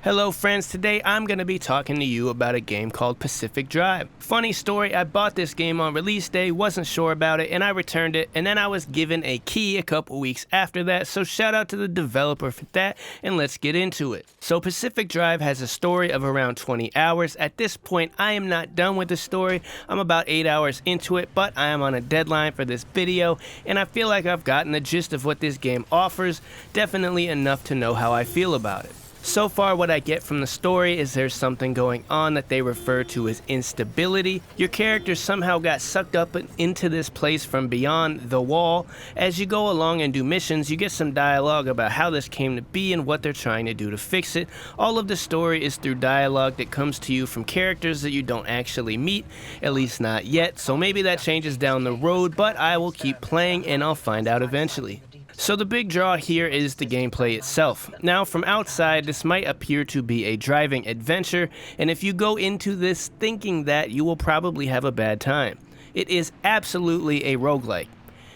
Hello friends, today I'm going to be talking to you about a game called Pacific Drive. Funny story, I bought this game on release day, wasn't sure about it, and I returned it, and then I was given a key a couple weeks after that, so shout out to the developer for that, and let's get into it. So Pacific Drive has a story of around 20 hours. At this point, I am not done with the story. I'm about 8 hours into it, but I am on a deadline for this video, and I feel like I've gotten the gist of what this game offers, definitely enough to know how I feel about it. So far, what I get from the story is there's something going on that they refer to as instability. Your character somehow got sucked up into this place from beyond the wall. As you go along and do missions, you get some dialogue about how this came to be and what they're trying to do to fix it. All of the story is through dialogue that comes to you from characters that you don't actually meet, at least not yet. So maybe that changes down the road, but I will keep playing and I'll find out eventually. So the big draw here is the gameplay itself. Now from outside, this might appear to be a driving adventure, and if you go into this thinking that, you will probably have a bad time. It is absolutely a roguelike.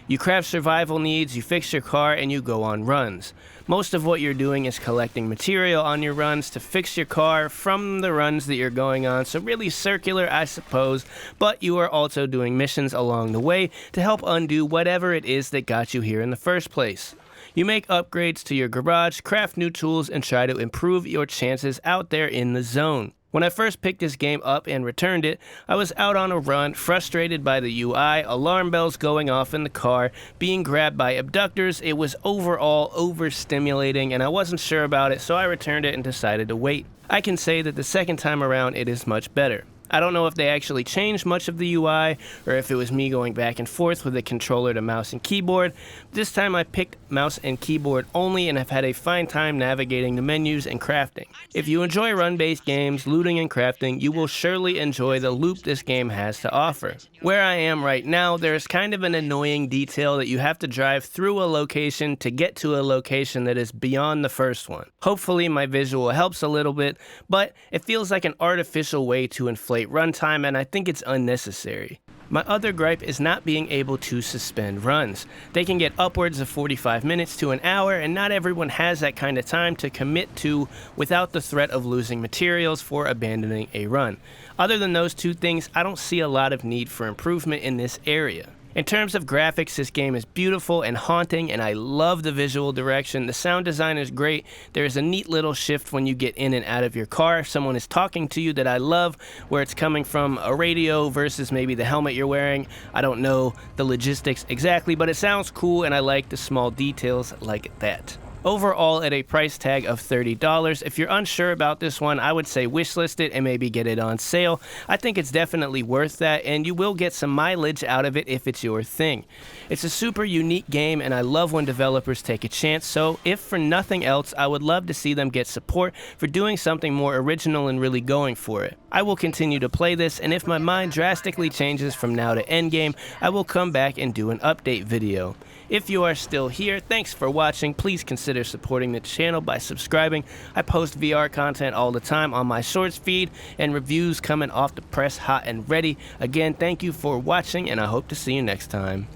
You craft survival needs, you fix your car, and you go on runs. Most of what you're doing is collecting material on your runs to fix your car from the runs that you're going on, so really circular, I suppose, but you are also doing missions along the way to help undo whatever it is that got you here in the first place. You make upgrades to your garage, craft new tools, and try to improve your chances out there in the zone. When I first picked this game up and returned it, I was out on a run, frustrated by the UI, alarm bells going off in the car, being grabbed by abductors. It was overall overstimulating and I wasn't sure about it, so I returned it and decided to wait. I can say that the second time around it is much better. I don't know if they actually changed much of the UI or if it was me going back and forth with the controller to mouse and keyboard. This time I picked mouse and keyboard only and have had a fine time navigating the menus and crafting. If you enjoy run-based games, looting and crafting, you will surely enjoy the loop this game has to offer. Where I am right now, there is kind of an annoying detail that you have to drive through a location to get to a location that is beyond the first one. Hopefully my visual helps a little bit, but it feels like an artificial way to inflate runtime, and I think it's unnecessary. My other gripe is not being able to suspend runs. They can get upwards of 45 minutes to an hour, and not everyone has that kind of time to commit to without the threat of losing materials for abandoning a run. Other than those two things, I don't see a lot of need for improvement in this area. In terms of graphics, this game is beautiful and haunting, and I love the visual direction. The sound design is great. There is a neat little shift when you get in and out of your car. If someone is talking to you that I love, where it's coming from a radio versus maybe the helmet you're wearing. I don't know the logistics exactly, but it sounds cool, and I like the small details like that. Overall, at a price tag of $30, if you're unsure about this one, I would say wishlist it and maybe get it on sale. I think it's definitely worth that, and you will get some mileage out of it if it's your thing. It's a super unique game, and I love when developers take a chance, so if for nothing else, I would love to see them get support for doing something more original and really going for it. I will continue to play this, and if my mind drastically changes from now to endgame, I will come back and do an update video. If you are still here, thanks for watching. Please consider supporting the channel by subscribing. I post VR content all the time on my shorts feed and reviews coming off the press hot and ready. Again, thank you for watching, and I hope to see you next time.